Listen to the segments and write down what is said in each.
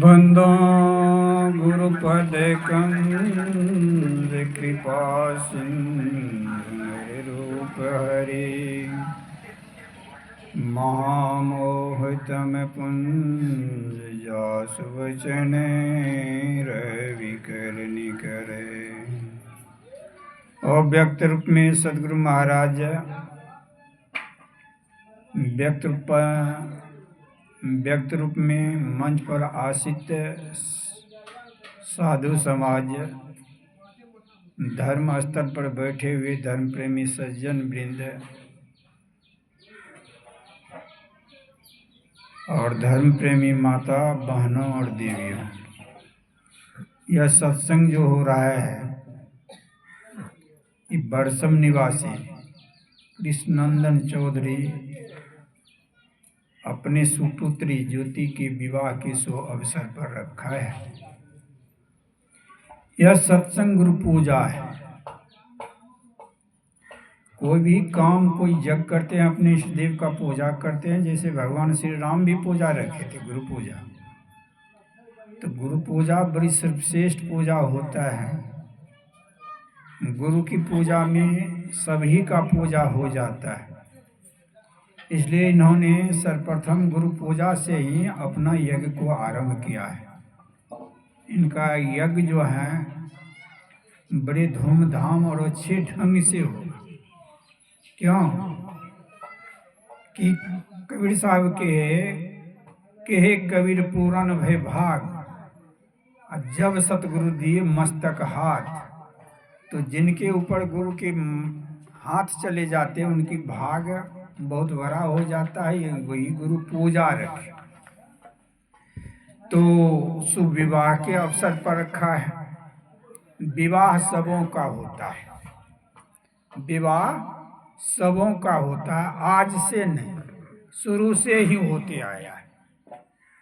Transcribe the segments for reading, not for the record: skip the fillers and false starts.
बंदो गुरुपद कंद कृपा सिंधु रूप हरि महामोहतम पुंज जासु वचन रवि कर निकरे। और व्यक्त रूप में सदगुरु महाराज व्यक्त रूप में मंच पर आसित साधु समाज, धर्म स्थल पर बैठे हुए धर्म प्रेमी सज्जन वृंद और धर्म प्रेमी माता बहनों और देवियों, यह सत्संग जो हो रहा है ये बरसम निवासी कृष्णनंदन चौधरी अपने सुपुत्री ज्योति के विवाह के शुभ अवसर पर रखा है। यह सत्संग गुरु पूजा है। कोई भी काम, कोई यज्ञ करते हैं, अपने इष्ट देव का पूजा करते हैं। जैसे भगवान श्री राम भी पूजा रखे थे, गुरु पूजा। तो गुरु पूजा बड़ी सर्वश्रेष्ठ पूजा होता है। गुरु की पूजा में सभी का पूजा हो जाता है। इसलिए इन्होंने सर्वप्रथम गुरु पूजा से ही अपना यज्ञ को आरंभ किया है। इनका यज्ञ जो है बड़े धूमधाम और अच्छे ढंग से होगा। क्यों कि कबीर साहब के कबीर पूरन भय भाग, जब सतगुरु दिए मस्तक हाथ। तो जिनके ऊपर गुरु के हाथ चले जाते हैं उनकी भाग बहुत बड़ा हो जाता है। वही गुरु पूजा रखे। तो शुभ विवाह के अवसर पर रखा है। विवाह सबों का होता है। विवाह सबों का होता है, आज से नहीं, शुरू से ही होते आया है।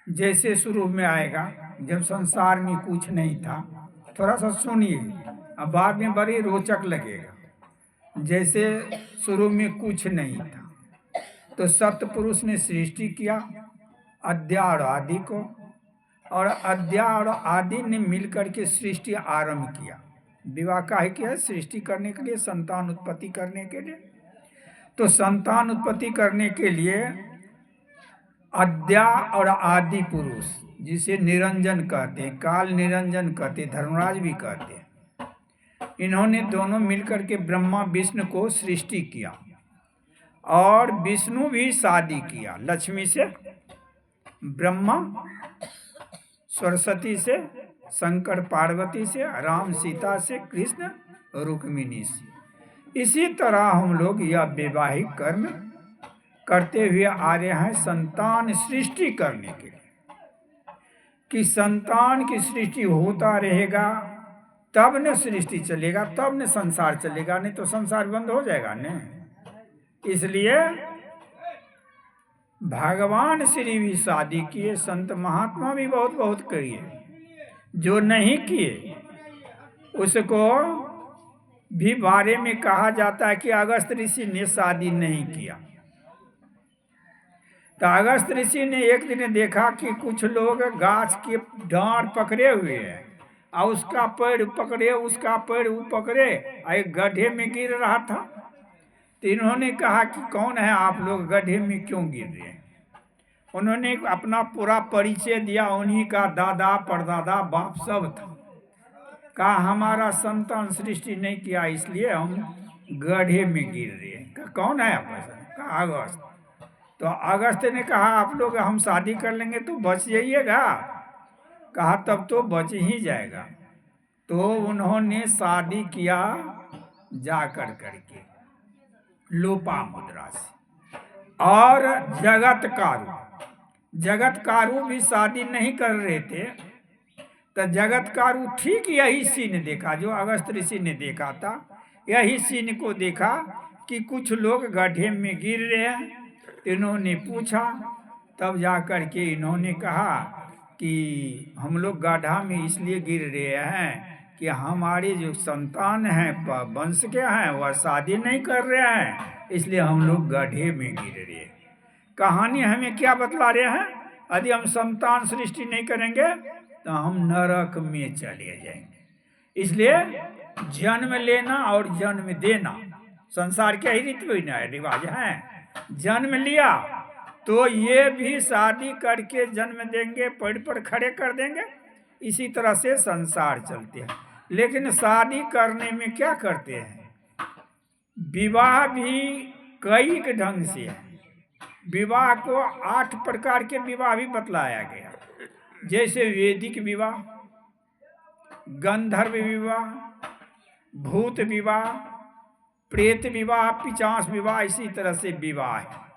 जैसे शुरू में आएगा, जब संसार में कुछ नहीं था, थोड़ा सा सुनिए, अब बाद में बड़ी रोचक लगेगा। जैसे शुरू में कुछ नहीं था तो सप्तपुरुष ने सृष्टि किया अद्या और आदि को, और अद्या और आदि ने मिलकर के सृष्टि आरंभ किया। विवाह काहे किया? सृष्टि करने के लिए, संतान उत्पत्ति करने के लिए। तो संतान उत्पत्ति करने के लिए अद्या और आदि पुरुष, जिसे निरंजन कहते हैं, काल निरंजन कहते हैं, धर्मराज भी कहते हैं, इन्होंने दोनों मिलकर के ब्रह्मा विष्णु को सृष्टि किया। और विष्णु भी शादी किया, लक्ष्मी से, ब्रह्मा सरस्वती से, शंकर पार्वती से, राम सीता से, कृष्ण रुक्मिणी से। इसी तरह हम लोग यह वैवाहिक कर्म करते हुए आ रहे हैं संतान सृष्टि करने के लिए। कि संतान की सृष्टि होता रहेगा तब न सृष्टि चलेगा, तब न संसार चलेगा, नहीं तो संसार बंद हो जाएगा न। इसलिए भगवान श्री भी शादी किए, संत महात्मा भी बहुत बहुत किए। जो नहीं किए उसको भी बारे में कहा जाता है कि अगस्त ऋषि ने शादी नहीं किया। तो अगस्त ऋषि ने एक दिन देखा कि कुछ लोग गाछ के डांड पकड़े हुए हैं, और उसका पैर पकड़े, उसका पैर वो पकड़े, एक गड्ढे में गिर रहा था। तो इन्होंने कहा कि कौन है आप लोग, गड्ढे में क्यों गिर रहे हैं? उन्होंने अपना पूरा परिचय दिया, उन्हीं का दादा परदादा बाप सब था। कहा हमारा संतान सृष्टि नहीं किया इसलिए हम गड्ढे में गिर रहे हैं। कहा कौन है आप? कहा अगस्त। तो अगस्त ने कहा आप लोग हम शादी कर लेंगे तो बच जाइएगा। कहा तब तो बच ही जाएगा। तो उन्होंने शादी किया जा करके लोपामुद्रा से। और जगत कारू भी शादी नहीं कर रहे थे। तो जगत कारू ठीक यही सीन देखा जो अगस्त ऋषि ने देखा था। यही सीन को देखा कि कुछ लोग गड्ढे में गिर रहे हैं। इन्होंने पूछा, तब जाकर के इन्होंने कहा कि हम लोग गड्ढा में इसलिए गिर रहे हैं कि हमारे जो संतान हैं वंश के हैं वह शादी नहीं कर रहे हैं, इसलिए हम लोग गड्ढे में गिर रहे हैं। कहानी हमें क्या बतला रहे हैं? यदि हम संतान सृष्टि नहीं करेंगे तो हम नरक में चले जाएंगे। इसलिए जन्म लेना और जन्म देना संसार के ही रीति रिवाज है। जन्म लिया तो ये भी शादी करके जन्म देंगे, पेड़ पर खड़े कर देंगे। इसी तरह से संसार चलते हैं। लेकिन शादी करने में क्या करते हैं? विवाह भी कई के ढंग से है। विवाह को 8 प्रकार के विवाह भी बतलाया गया, जैसे वैदिक विवाह, गंधर्व विवाह, भूत विवाह, प्रेत विवाह, पिशाच विवाह। इसी तरह से विवाह है।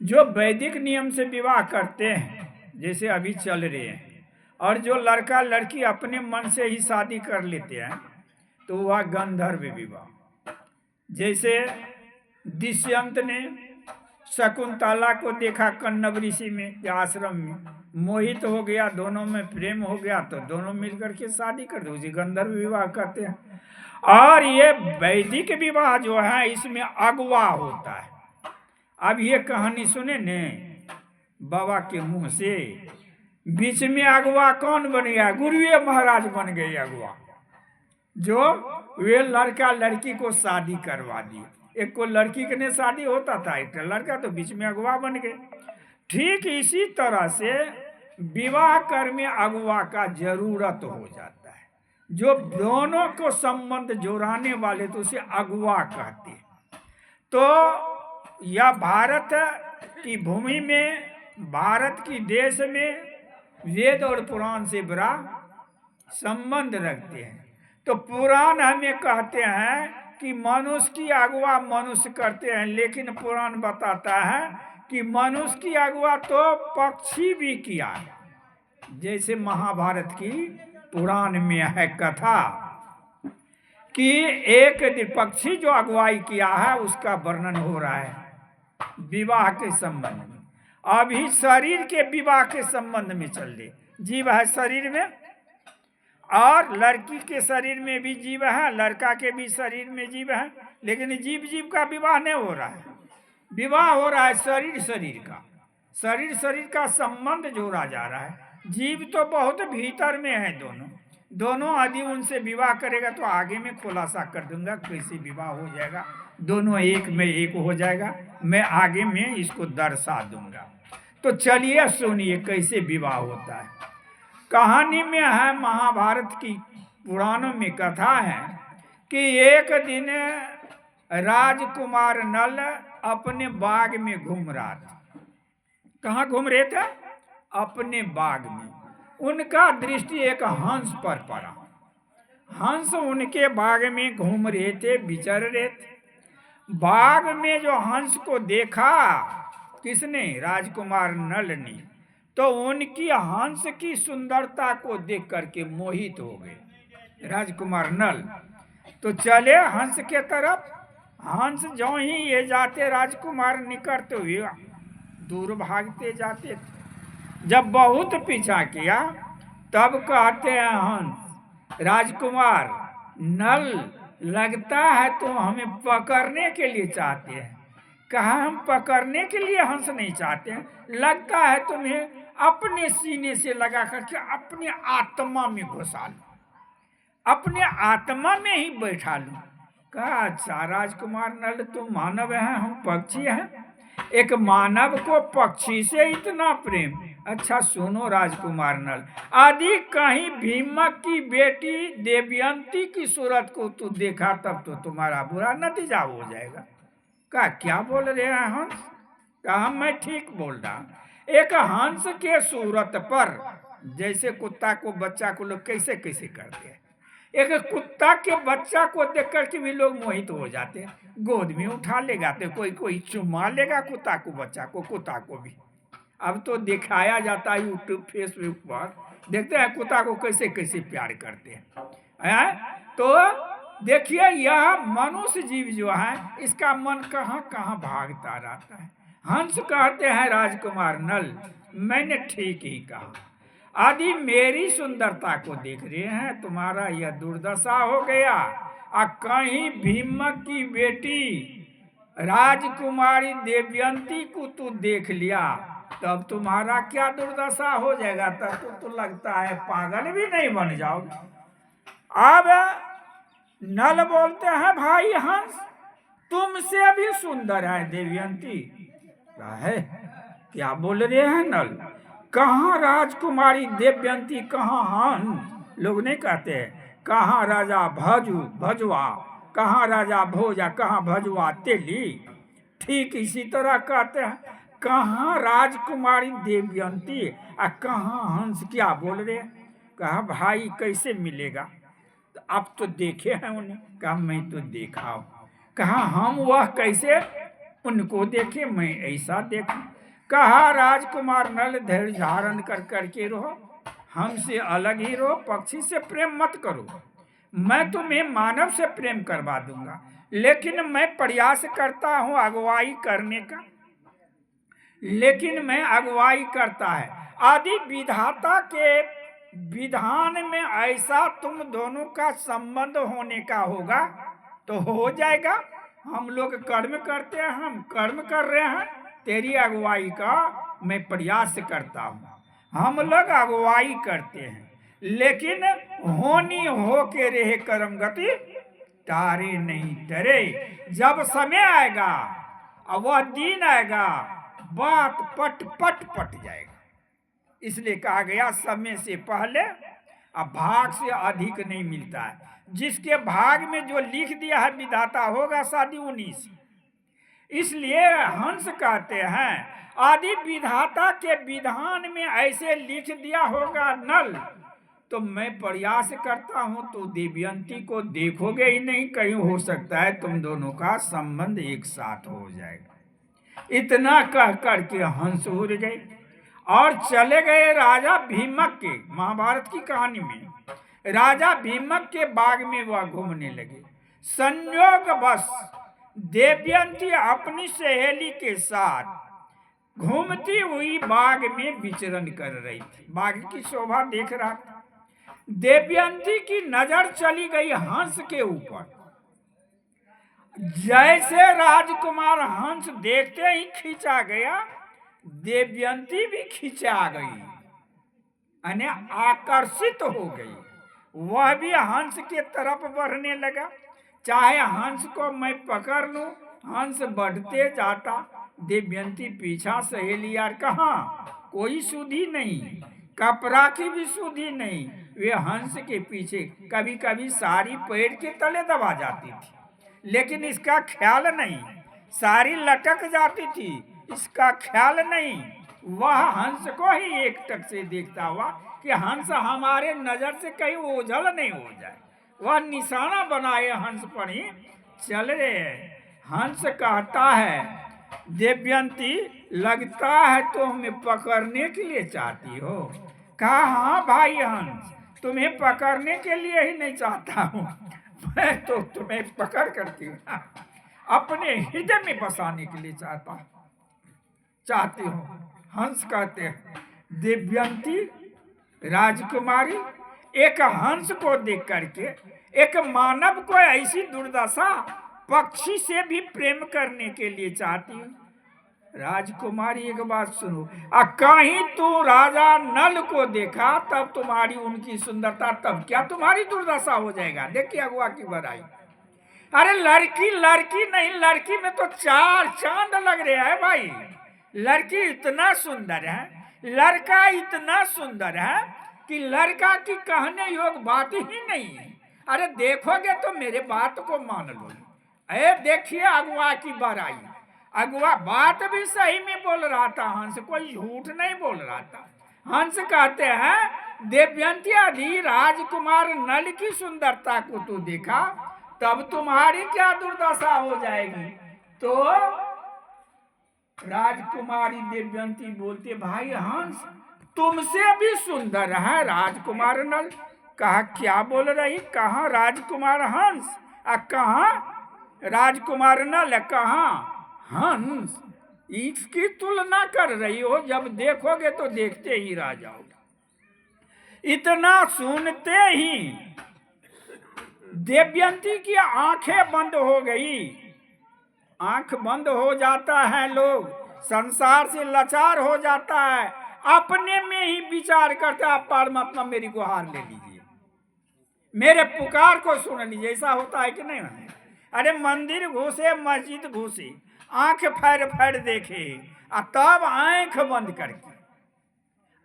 जो वैदिक नियम से विवाह करते हैं, जैसे अभी चल रहे हैं, और जो लड़का लड़की अपने मन से ही शादी कर लेते हैं, तो वह गंधर्व विवाह। जैसे दुष्यंत ने शकुंतला को देखा कन्नव ऋषि में के आश्रम में, मोहित हो गया, दोनों में प्रेम हो गया, तो दोनों मिलकर के शादी कर दो, उसे गंधर्व विवाह कहते हैं। और ये वैदिक विवाह जो है इसमें अगवा होता है। अब ये कहानी सुने ने बाबा के मुंह से, बीच में अगवा कौन बन गया? गुरुए महाराज बन गए अगवा, जो वे लड़का लड़की को शादी करवा दिए। एक को लड़की के ने शादी होता था, एक लड़का, तो बीच में अगवा बन गए। ठीक इसी तरह से विवाह कर में अगवा का जरूरत हो जाता है। जो दोनों को संबंध जोड़ाने वाले, तो उसे अगवा कहते हैं। तो यह भारत की भूमि में, भारत की देश में वेद और पुराण से बड़ा संबंध रखते हैं। तो पुराण हमें कहते हैं कि मनुष्य की अगवा मनुष्य करते हैं, लेकिन पुराण बताता है कि मनुष्य की अगवा तो पक्षी भी किया है। जैसे महाभारत की पुराण में है कथा कि एक पक्षी जो अगुवाई किया है, उसका वर्णन हो रहा है विवाह के संबंध में। अभी शरीर के विवाह के संबंध में चल रहे। जीव है शरीर में, और लड़की के शरीर में भी जीव है, लड़का के भी शरीर में जीव है, लेकिन जीव जीव का विवाह नहीं हो रहा है। विवाह हो रहा है शरीर शरीर का, शरीर शरीर का संबंध जोड़ा जा रहा है। जीव तो बहुत भीतर में है दोनों यदि उनसे विवाह करेगा तो आगे में खुलासा कर दूंगा कैसे विवाह हो जाएगा, दोनों एक में एक हो जाएगा, मैं आगे में इसको दर्शा दूंगा। तो चलिए सुनिए कैसे विवाह होता है। कहानी में है, महाभारत की पुराणों में कथा है कि एक दिन राजकुमार नल अपने बाग में घूम रहा था। कहाँ घूम रहे थे? अपने बाग में। उनका दृष्टि एक हंस पर पड़ा। हंस उनके बाग में घूम रहे थे, विचर रहे थे। बाग में जो हंस को देखा, किसने? राजकुमार नल ने। तो उनकी हंस की सुंदरता को देख करके मोहित हो गए राजकुमार नल। तो चले हंस के तरफ। हंस जो ही ये जाते, राजकुमार निकट हुए, दूर भागते जाते थे। जब बहुत पीछा किया, तब कहते हैं हंस, राजकुमार नल, लगता है तुम हमें पकड़ने के लिए चाहते हैं। कहा हम पकड़ने के लिए हंस नहीं चाहते हैं, लगता है तुम्हें अपने सीने से लगा करके अपने आत्मा में घुसा लो, अपने आत्मा में ही बैठा लो। कहा अच्छा राजकुमार नल, तुम मानव हैं, हम पक्षी हैं। एक मानव को पक्षी से इतना प्रेम। अच्छा सुनो राजकुमार नल, यदि कहीं भीमक की बेटी देवयंती की सूरत को तू देखा, तब तो तुम्हारा बुरा नतीजा हो जाएगा। कहा क्या बोल रहे हैं हंस? कहा मैं ठीक बोल रहा। एक हंस के सूरत पर, जैसे कुत्ता को बच्चा को लोग कैसे कैसे करते हैं, एक कुत्ता के बच्चा को देख करके भी लोग मोहित हो जाते हैं, गोद में उठा लेगा, तो कोई कोई चुमा लेगा कुत्ता को, बच्चा को, कुत्ता को भी। अब तो दिखाया जाता है यूट्यूब फेसबुक पर, देखते हैं कुत्ता को कैसे कैसे प्यार करते हैं। तो देखिए यह मनुष्य जीव जो है, इसका मन कहाँ कहाँ भागता रहता है। हंस कहते हैं राजकुमार नल, मैंने ठीक ही कहा। आदि मेरी सुंदरता को देख रहे हैं, तुम्हारा यह दुर्दशा हो गया। कहीं भीमक की बेटी राजकुमारी देवयंती को तू देख लिया, तब तुम्हारा क्या दुर्दशा हो जाएगा। तब तो लगता है पागल भी नहीं बन जाओगे। अब नल बोलते हैं, भाई हंस तुमसे भी सुंदर है देवयंती। है क्या बोल रहे हैं नल? कहाँ राजकुमारी देवयंती, कहाँ हंस? लोग नहीं कहते कहाँ राजा भजुआ, कहाँ राजा भोजा, कहाँ भजुआ तेली। ठीक इसी तरह कहते हैं, कहाँ राजकुमारी देवयंती कहाँ हंस। क्या बोल रहे हैं? कहा भाई कैसे मिलेगा? तो अब तो देखे हैं उन्हें। कहा मैं तो देखा हूं। कहा हम वह कैसे उनको देखे, मैं ऐसा देखूं। कहा राजकुमार नल धैर्य धारण कर करके रहो, हमसे अलग ही रहो, पक्षी से प्रेम मत करो। मैं तुम्हें मानव से प्रेम करवा दूंगा, लेकिन मैं प्रयास करता हूं अगुवाई करने का। लेकिन मैं अगुवाई करता है आदि विधाता के विधान में ऐसा तुम दोनों का संबंध होने का होगा तो हो जाएगा। हम लोग कर्म करते हैं, हम कर्म कर रहे हैं, तेरी अगुवाई का मैं प्रयास करता हूं। हम लोग अगुवाई करते हैं, लेकिन होनी हो के रहे कर्म गति, तारे नहीं डरे। जब समय आएगा और वह दिन आएगा, बात पट पट पट जाएगा। इसलिए कहा गया समय से पहले अब भाग से अधिक नहीं मिलता है। जिसके भाग में जो लिख दिया है विधाता होगा शादी 19। इसलिए हंस कहते हैं आदि विधाता के विधान में ऐसे लिख दिया होगा नल, तो मैं प्रयास करता हूं तो देवयंती को देखोगे ही नहीं। कहीं हो सकता है तुम दोनों का संबंध एक साथ हो जाएगा। इतना कह करके हंस उड़ गए और चले गए राजा भीमक के। महाभारत की कहानी में राजा भीमक के बाग में वह घूमने लगे। संयोग बस देवयंती अपनी सहेली के साथ घूमती हुई बाग में विचरण कर रही थी। बाग की शोभा देख रहा था। देवयंती की नजर चली गई हंस के ऊपर। जैसे राजकुमार हंस देखते ही खींचा गया, देवयंती भी खींचा गई, यानी आकर्षित हो गई। वह भी हंस के तरफ बढ़ने लगा। चाहे हंस को मैं पकड़ लूं, हंस बढ़ते जाता, देवयंती पीछा। सहेली यार कहाँ, कोई सुधी नहीं, कपड़ा की भी सुधी नहीं। वे हंस के पीछे कभी कभी सारी पेड़ के तले दबा जाती थी, लेकिन इसका ख्याल नहीं। सारी लटक जाती थी, इसका ख्याल नहीं। वह हंस को ही एक टक से देखता हुआ कि हंस हमारे नजर से कहीं ओझल नहीं हो जाए। वह निशाना बनाए हंस पर ही चल रहे हैं। हंस कहता है, देवयंती लगता है तो हमें पकड़ने के लिए चाहती हो। कहा हाँ भाई हंस, तुम्हें पकड़ने के लिए ही नहीं चाहता हूँ, मैं तो तुम्हें पकड़ करके अपने हृदय में बसाने के लिए चाहती हूँ। हंस कहते हैं, देवयंती राजकुमारी एक हंस को देख करके एक मानव को ऐसी दुर्दशा पक्षी से भी प्रेम करने के लिए चाहती हूँ। राजकुमारी एक बात सुनो, कहीं तू राजा नल को देखा तब तुम्हारी उनकी सुंदरता, तब क्या तुम्हारी दुर्दशा हो जाएगा। देखिए अगुआ की बड़ाई। अरे लड़की लड़की नहीं, लड़की में तो चार चांद लग रहे हैं भाई। लड़की इतना सुंदर है, लड़का इतना सुंदर है कि लड़का की कहने योग बात ही नहीं है। अरे देखोगे तो मेरे बात को मान लो। अरे देखिए अगुआ की बड़ाई। अगुआ बात भी सही में बोल रहा था, हंस कोई झूठ नहीं बोल रहा था। हंस कहते हैं, देवयंती आदि राजकुमार नल की सुंदरता को तू देखा, तब तुम्हारी क्या दुर्दशा हो जाएगी। तो राजकुमारी देवयंती बोलते, भाई हंस तुमसे भी सुंदर है राजकुमार नल। कहा क्या बोल रही, कहाँ राजकुमार हंस कहाँ राजकुमार नल, कहाँ हंस। इसकी तुलना कर रही हो, जब देखोगे तो देखते ही रह जाओगे। इतना सुनते ही देवयंती की आंखें बंद हो गई। आंख बंद हो जाता है, लोग संसार से लाचार हो जाता है, अपने में ही विचार करता है परमात्मा मेरी गुहार ले लीजिए, मेरे पुकार को सुन लीजिए। ऐसा होता है कि नहीं? अरे मंदिर घुसे, मस्जिद घुसे, आंख फाड़ फाड़ देखे, और तब आंख बंद करके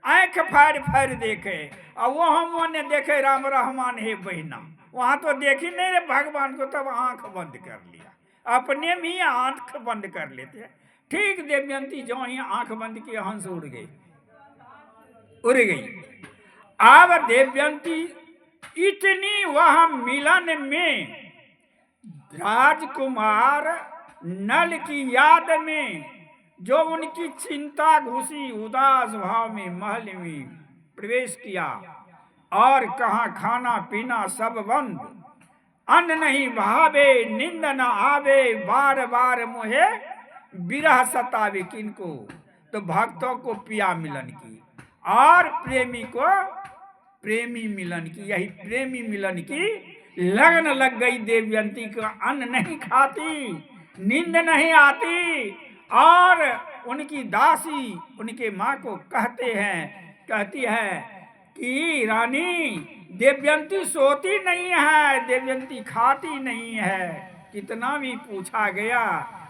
आंख फाड़ फाड़ देखे, और वो हम ने देखे राम रहमान हे बहिना, वहां तो देखी नहीं रे भगवान को, तब आंख बंद कर लिया, अपने भी आंख बंद कर लेते हैं। ठीक देवयंती जो ही आंख बंद की, हंस उड़ गई। अब देवयंती इतनी वह मिलन में राजकुमार नल की याद में, जो उनकी चिंता घुसी, उदास भाव में महल में प्रवेश किया, और कहा खाना पीना सब बंद, अन्न नहीं भावे निंद न आवे, बार बार मुहे विरह सतावे। किनको? तो भक्तों को पिया मिलन की, और प्रेमी को प्रेमी मिलन की। यही प्रेमी मिलन की लगन लग गई देवयंती को। अन्न नहीं खाती, नींद नहीं आती, और उनकी दासी उनके माँ को कहती है कि रानी, देवयंती सोती नहीं है, देवयंती खाती नहीं है। कितना भी पूछा गया,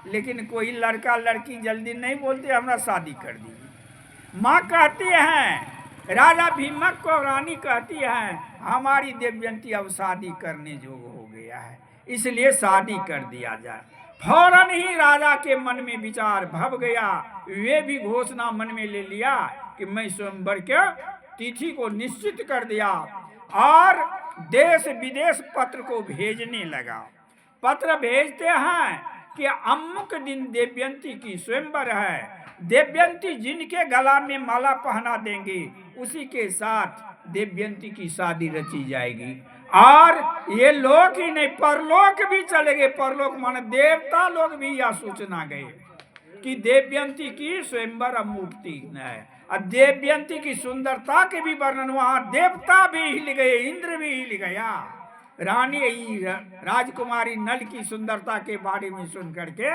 लेकिन कोई लड़का लड़की जल्दी नहीं बोलते हमरा शादी कर दीजिए। माँ कहती हैं, राजा भीमक को रानी कहती है, हमारी देवयंती अब शादी करने जोग हो गया है, इसलिए शादी कर दिया जाए। फौरन ही राजा के मन में विचार भव गया। वे भी घोषणा मन में ले लिया कि मैं स्वयंवर के तिथि को निश्चित कर दिया, और देश विदेश पत्र को भेजने लगा। पत्र भेजते हैं कि अमुक दिन देवयंती की स्वयंवर है, देवयंती जिनके गला में माला पहना देंगे उसी के साथ देवयंती की शादी रची जाएगी। और ये लोक ही नहीं, परलोक भी चले गए। परलोक माने देवता लोग भी यह सूचना गए कि देवयंती की स्वयंवर मुक्ति है। और देवयंती की सुंदरता के भी वर्णन, वहां देवता भी हिल गए, इंद्र भी हिल गया। रानी राजकुमारी नल की सुंदरता के बारे में सुन करके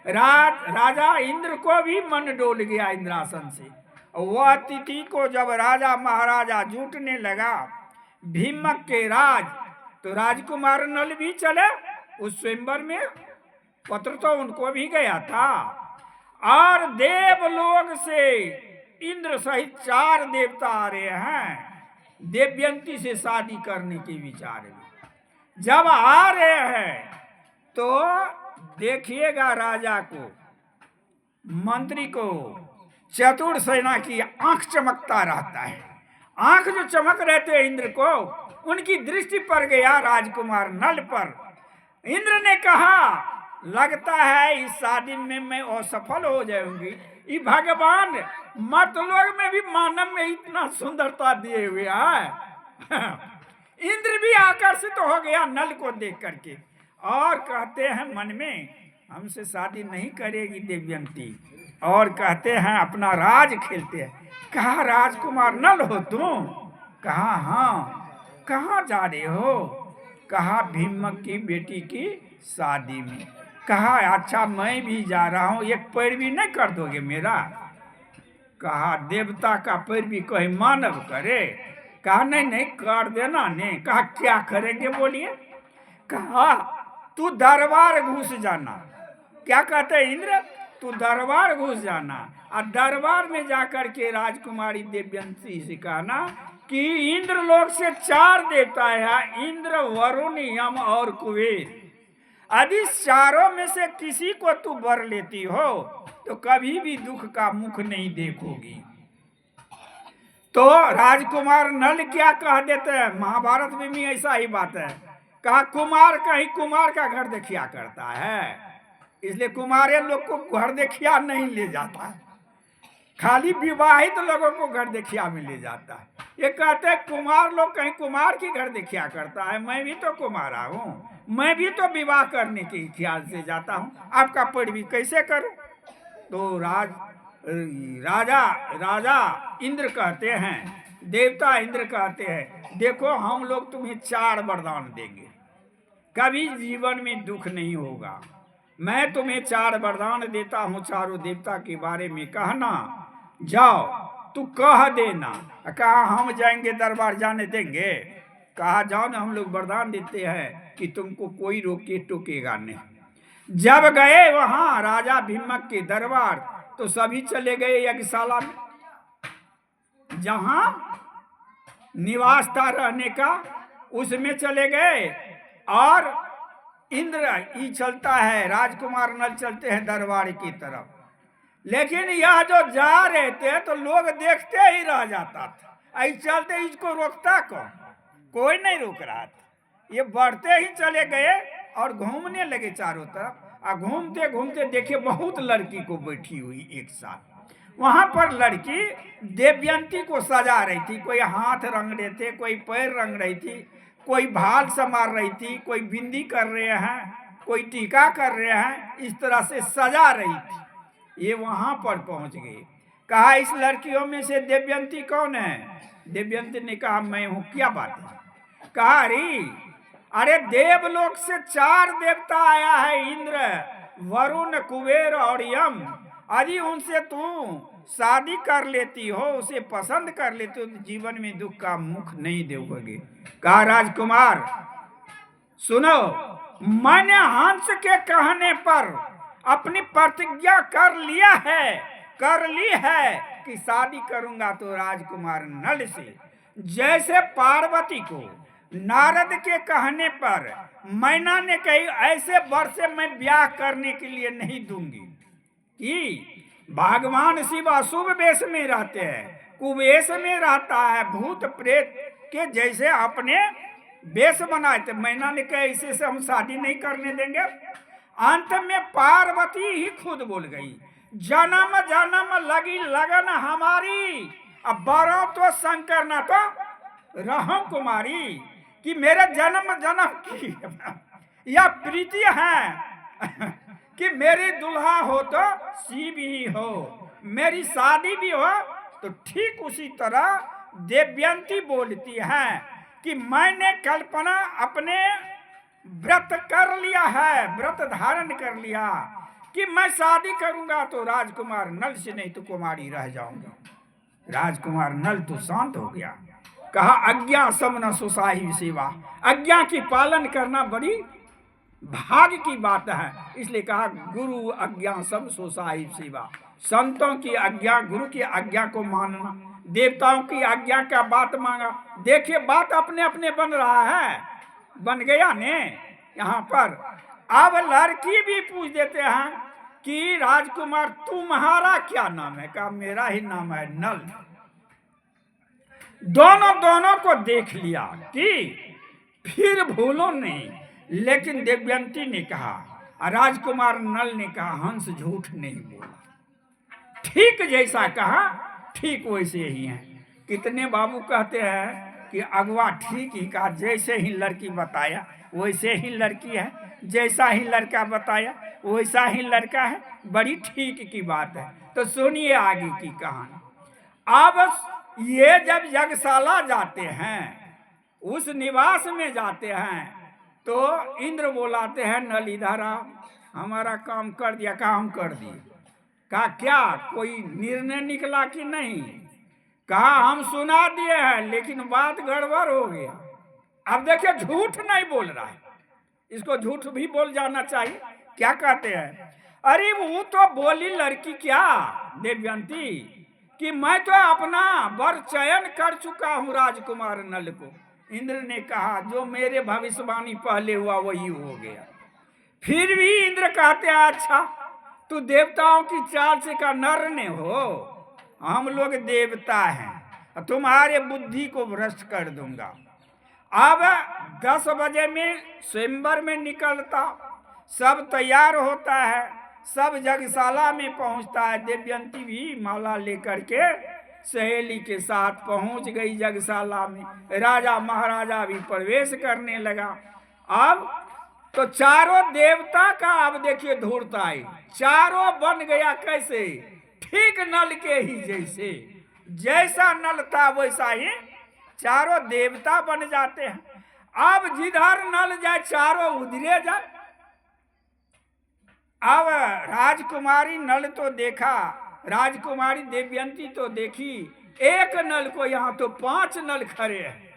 राजा इंद्र को भी मन डोल गया इंद्रासन से। वह तिथि को जब राजा महाराजा जुटने लगा भीमक के राज, तो राजकुमार नल भी चले उस स्वयंवर में। पत्र तो उनको भी गया था, और देवलोक से इंद्र सहित 4 देवता आ रहे हैं देवयंती से शादी करने के विचार में। जब आ रहे हैं तो देखिएगा राजा को, मंत्री को, चतुर सेना की आंख चमकता रहता है। आंख जो चमक रहते हैं इंद्र को, उनकी दृष्टि पड़ गया राजकुमार नल पर। इंद्र ने कहा, लगता है इस शादी में मैं असफल हो जाऊंगी। ये भगवान मतलोक में भी मानव में इतना सुंदरता दिए हुए है। इंद्र भी आकर्षित हो गया नल को देख करके, और कहते हैं मन में, हमसे शादी नहीं करेगी देवयंती, और कहते हैं अपना राज खेलते हैं। कहा, राजकुमार नल हो तुम? कहा, हाँ। कहाँ जा रहे हो? कहा, भीमक की बेटी की शादी में। कहा, अच्छा मैं भी जा रहा हूँ, एक पैर भी नहीं कर दोगे मेरा? कहा, देवता का पैर भी कोई मानव करे? कहा, नहीं नहीं कर देना ने। कहा, क्या करेंगे बोलिए? कहा, तू दरबार घुस जाना। क्या कहते इंद्र? तू दरबार घुस जाना, और दरबार में जाकर के राजकुमारी देवयंती से कहना कि इंद्र लोक से 4 देवता है, इंद्र, वरुण, यम और कुबेर। यदि चारों में से किसी को तू वर लेती हो तो कभी भी दुख का मुख नहीं देखोगी। तो राजकुमार नल क्या कह देते हैं, महाभारत में भी ऐसा ही बात है। कहा, कुमार कहीं कुमार का घर देखिया करता है, इसलिए कुमारे लोग को घर देखिया नहीं ले जाता है, खाली विवाहित लोगों को घर देखिया में ले जाता है। ये कहते हैं कुमार लोग कहीं कुमार की घर देखिया करता है। मैं भी तो कुमारा हूँ, मैं भी तो विवाह करने के ख्याल से जाता हूँ, आपका पैरवी कैसे करूं? तो राजा इंद्र कहते हैं देवता इंद्र कहते हैं देखो हम लोग तुम्हें 4 वरदान देंगे, कभी जीवन में दुख नहीं होगा। मैं तुम्हें 4 वरदान देता हूँ, चारों देवता के बारे में कहना, जाओ तू कह देना। कहा हम जाएंगे दरबार जाने देंगे? कहा जाओ ना, हम लोग वरदान देते हैं कि तुमको कोई रोके टोकेगा नहीं। जब गए वहां राजा भीमक के दरबार तो सभी चले गए यज्ञशाला में, जहां निवास था रहने का उसमें चले गए। और इंद्र ही चलता है, राजकुमार नल चलते हैं दरबार की तरफ। लेकिन यह जो जा रहे थे तो लोग देखते ही रह जाता था, ऐसे चलते इसको रोकता कौन? कोई नहीं रोक रहा था। ये बढ़ते ही चले गए और घूमने लगे चारों तरफ। और घूमते घूमते देखे बहुत लड़की को बैठी हुई एक साथ। वहां पर लड़की देवयंती को सजा रही थी, कोई हाथ रंग रहे थे, कोई पैर रंग रही थी, कोई भाल संवार रही थी, कोई बिंदी कर रहे हैं, कोई टीका कर रहे हैं, इस तरह से सजा रही थी। ये वहां पर पहुंच गए। कहा इस लड़कियों में से देवयंती कौन है? देवयंती ने कहा मैं हूं। क्या बात है? कहा अरे देवलोक से 4 देवता आया है, इंद्र, वरुण, कुबेर और यम। यदि उनसे तू शादी कर लेती हो, उसे पसंद कर लेती हो, तो जीवन में दुख का मुख नहीं देखोगे। कहा राजकुमार सुनो, मैंने हंस के कहने पर अपनी प्रतिज्ञा कर ली है कि शादी करूंगा तो राजकुमार नल से। जैसे पार्वती को नारद के कहने पर मैना ने कही ऐसे वर से मैं ब्याह करने के लिए नहीं दूंगी कि भगवान शिव अशुभ वेश में रहते हैं, कुवेश में रहता है, भूत प्रेत के जैसे अपने वेश बनाए थे। मैना ने कहा ऐसे से हम शादी नहीं करने देंगे। अंत में पार्वती ही खुद बोल गई, जन्म जन्म लगी लगन हमारी, अब बरो तो शंकर न तो रहो कुमारी। कि मेरे जन्म जन्म की यह प्रीति है कि मेरी दुल्हा हो तो शिव ही हो, मेरी शादी भी हो। तो ठीक उसी तरह देवयंती बोलती है कि मैंने कल्पना अपने व्रत कर लिया है, व्रत धारण कर लिया कि मैं शादी करूंगा तो राजकुमार नल से, नहीं तो कुमारी रह जाऊंगा। राजकुमार नल तो शांत हो गया। कहा आज्ञा सब न सुसाही सेवा, आज्ञा की पालन करना बड़ी भाग्य की बात है। इसलिए कहा गुरु आज्ञा सब सुसाही सेवा, संतों की आज्ञा, गुरु की आज्ञा को मानना, देवताओं की आज्ञा का बात मांगा। देखिए बात अपने अपने बन रहा है, बन गया ने यहाँ पर। अब लड़की भी पूछ देते हैं कि राजकुमार तुम्हारा क्या नाम है? कहा मेरा ही नाम है नल। दोनों को देख लिया कि फिर भूलो नहीं। लेकिन देवयंती ने कहा, राजकुमार नल ने कहा हंस झूठ नहीं बोला, ठीक जैसा कहा ठीक वैसे ही है। कितने बाबू कहते हैं कि अगवा ठीक ही कहा, जैसे ही लड़की बताया वैसे ही लड़की है, जैसा ही लड़का बताया वैसा ही लड़का है, बड़ी ठीक की बात है। तो सुनिए आगे की कहानी। अब ये जब यज्ञशाला जाते हैं, उस निवास में जाते हैं, तो इंद्र बोलाते हैं नल इधर आ, हमारा काम कर दिया। काम कर दिए। कहा क्या कोई निर्णय निकला कि नहीं? कहा हम सुना दिए हैं लेकिन बात गड़बड़ हो गया। अब देखिए झूठ नहीं बोल रहा है, इसको झूठ भी बोल जाना चाहिए। क्या कहते हैं? अरे वो तो बोली लड़की क्या देवयंती कि मैं तो अपना वर चयन कर चुका हूँ राजकुमार नल को। इंद्र ने कहा जो मेरे भविष्यवाणी पहले हुआ वही हो गया। फिर भी इंद्र कहते हैं अच्छा तू देवताओं की चाल से का नर ने हो, हम लोग देवता हैं, तुम्हारे बुद्धि को भ्रष्ट कर दूंगा। अब 10 बजे में स्वयंवर में निकलता, सब तैयार होता है, सब यज्ञशाला में पहुंचता है। देवयंती भी माला लेकर के सहेली के साथ पहुंच गई यज्ञशाला में। राजा महाराजा भी प्रवेश करने लगा। अब तो चारों देवता का अब देखिए धूर्त आई, चारों बन गया कैसे? ठीक नल के ही जैसे जैसा नल था वैसा ही चारों देवता बन जाते हैं। अब जिधर नल जाए चारों उधरे जाए। अब राजकुमारी नल तो देखा, राजकुमारी देवयंती तो देखी, एक नल को यहाँ तो 5 नल खड़े हैं।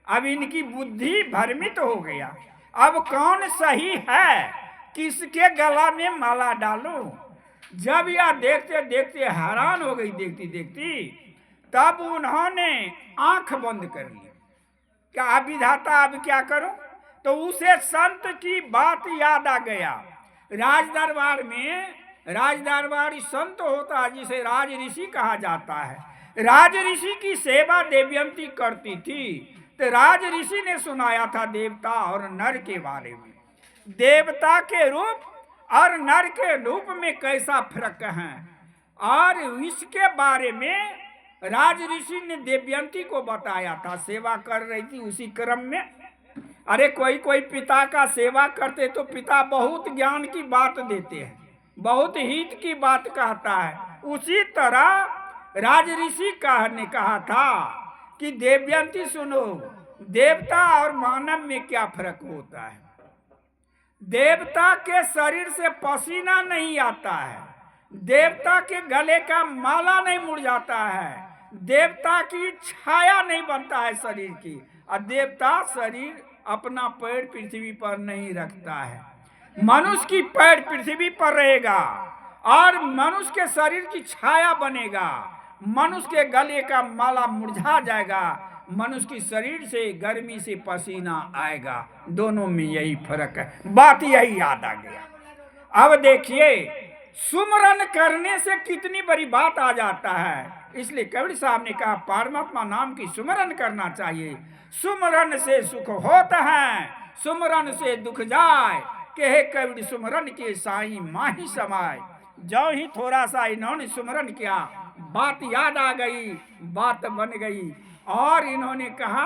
अब इनकी बुद्धि भ्रमित हो गया। अब कौन सही है, किसके गला में माला डालूं? जब यह देखते देखते हैरान हो गई, देखती देखती, तब उन्होंने आंख बंद कर ली। क्या अब विधाता अब क्या करूं? तो उसे संत की बात याद आ गया। राज दरबारी संत होता है जिसे राज ऋषि कहा जाता है। राज ऋषि की सेवा देवयंती करती थी। तो राज ऋषि ने सुनाया था देवता और नर के बारे में। देवता के रूप और नर के रूप में कैसा फर्क है, और इसके बारे में राज ऋषि ने देवयंती को बताया था। सेवा कर रही थी उसी क्रम में। अरे कोई कोई पिता का सेवा करते तो पिता बहुत ज्ञान की बात देते हैं, बहुत हित की बात कहता है। उसी तरह राज ऋषि ने कहा था कि देवयंती सुनो, देवता और मानव में क्या फर्क होता है। देवता के शरीर से पसीना नहीं आता है, देवता के गले का माला नहीं मुरझाता है, देवता की छाया नहीं बनता है शरीर की, और देवता शरीर अपना पैर पृथ्वी पर नहीं रखता है। मनुष्य की पैर पृथ्वी पर रहेगा और मनुष्य के शरीर की छाया बनेगा, मनुष्य के गले का माला मुरझा जाएगा, मनुष्य की शरीर से गर्मी से पसीना आएगा। दोनों में यही फर्क है। बात यही याद आ गया। अब देखिए सुमरन करने से कितनी बड़ी बात आ जाता है। इसलिए कबीर साहब ने कहा परमात्मा नाम की सुमरन करना चाहिए। सुमरन से सुख होता है, सुमरन से दुख जाए, कहे कबीर सुमरन के साईं माही समाए। जो ही थोड़ा सा इन्होंने सुमरन किया, बात याद आ गई, बात बन गई, और इन्होंने कहा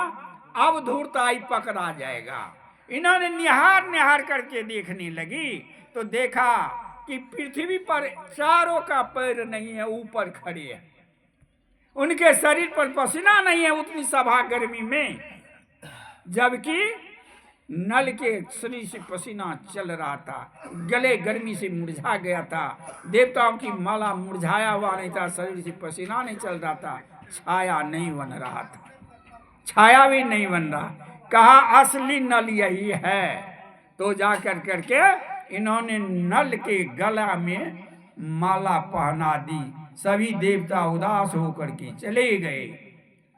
अब धूर्ताई पकड़ा जाएगा। इन्होंने निहार निहार करके देखने लगी तो देखा कि पृथ्वी पर चारों का पैर नहीं है, ऊपर खड़े हैं। उनके शरीर पर पसीना नहीं है उतनी सभा गर्मी में, जबकि नल के शरीर से पसीना चल रहा था, गले गर्मी से मुरझा गया था, देवताओं की माला मुरझाया हुआ नहीं था, शरीर से पसीना नहीं चल रहा था, छाया नहीं बन रहा था, छाया भी नहीं बन रहा। कहा असली नल यही है। तो जाकर करके इन्होंने नल के गला में माला पहना दी। सभी देवता उदास होकर के चले गए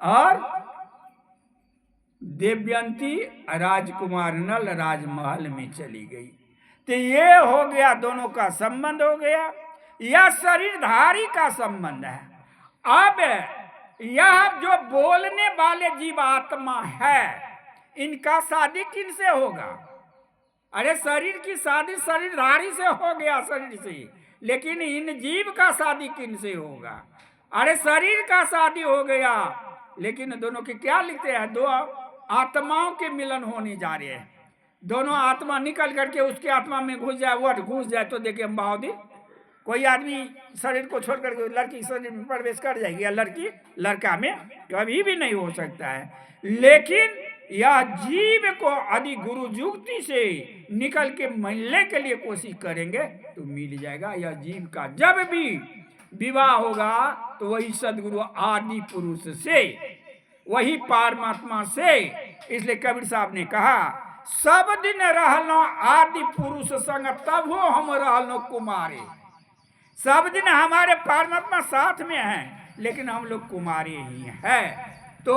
और देवयंती राजकुमार नल राजमहल में चली गई। तो ये हो गया, दोनों का संबंध हो गया। यह शरीरधारी का संबंध है। अब यह जो बोलने वाले जीवात्मा है, इनका शादी किन से होगा? अरे शरीर की शादी शरीरधारी से हो गया, शरीर से, लेकिन इन जीव का शादी किन से होगा? अरे शरीर का शादी हो गया, लेकिन दोनों के क्या लिखते हैं? दो आत्माओं के मिलन होने जा रहे हैं। दोनों आत्मा निकल करके उसके आत्मा में घुस जाए, वह घुस जाए तो देखिए हम बाहुदी, कोई आदमी शरीर को छोड़ करके लड़की शरीर में प्रवेश कर जाएगी, या लड़की लड़का में, कभी भी नहीं हो सकता है। लेकिन यह जीव को यदि गुरु युक्ति से निकल के मिलने के लिए कोशिश करेंगे तो मिल जाएगा। यह जीव का जब भी विवाह होगा तो वही सदगुरु आदि पुरुष से, वही परमात्मा से। इसलिए कबीर साहब ने कहा सब दिन रहलो आदि पुरुष संग तब हो हम रहलो कुमारे। सब दिन हमारे परमात्मा साथ में हैं, लेकिन हम लोग कुमारे ही हैं। तो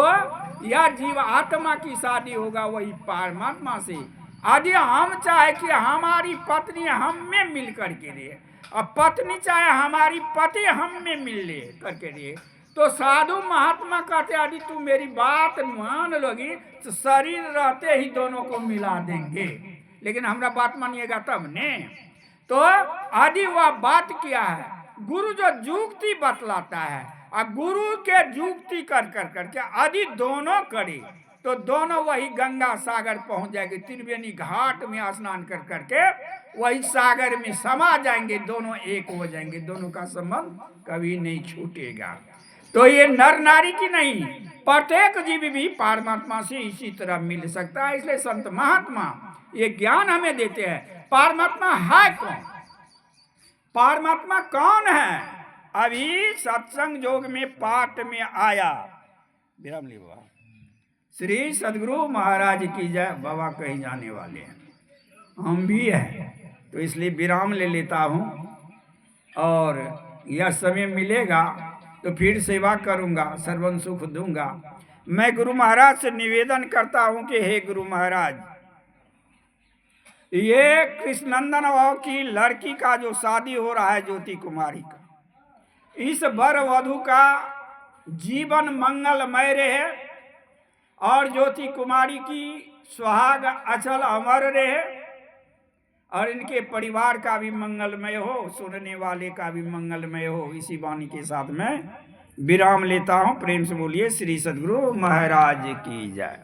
यह जीव आत्मा की शादी होगा वही परमात्मा से। यदि हम चाहे कि हमारी पत्नी हम में मिल करके रहे, और पत्नी चाहे हमारी पति हम में मिल ले करके रहे, तो साधु महात्मा कहते यदि तू मेरी बात मान लोगी तो शरीर रहते ही दोनों को मिला देंगे। लेकिन हमारा बात मानिएगा तब ने। तो यदि वह बात किया है, गुरु जो जुक्ति बतलाता है, और गुरु के जुक्ति कर करके यदि दोनों करे तो दोनों वही गंगा सागर पहुंच जाएंगे। त्रिवेणी घाट में स्नान कर करके वही सागर में समा जाएंगे, दोनों एक हो जाएंगे, दोनों का संबंध कभी नहीं छूटेगा। तो ये नर नारी की नहीं, प्रत्येक जीव भी परमात्मा से इसी तरह मिल सकता है। इसलिए संत महात्मा ये ज्ञान हमें देते हैं। परमात्मा है कौन? परमात्मा कौन है? अभी सत्संग योग में पाठ में आया, विराम ली बाबा। श्री सदगुरु महाराज की जय। बाबा कहीं जाने वाले हैं, हम भी हैं, तो इसलिए विराम ले लेता हूं। और यह समय मिलेगा तो फिर सेवा करूंगा, सर्वन सुख दूंगा। मैं गुरु महाराज से निवेदन करता हूं कि हे गुरु महाराज, ये कृष्णनंदन बाबू की लड़की का जो शादी हो रहा है ज्योति कुमारी का, इस वर वधु का जीवन मंगलमय रहे और ज्योति कुमारी की सुहाग अचल अमर रहे और इनके परिवार का भी मंगलमय हो, सुनने वाले का भी मंगलमय हो। इसी वाणी के साथ में विराम लेता हूं। प्रेम से बोलिए श्री सदगुरु महाराज की जय।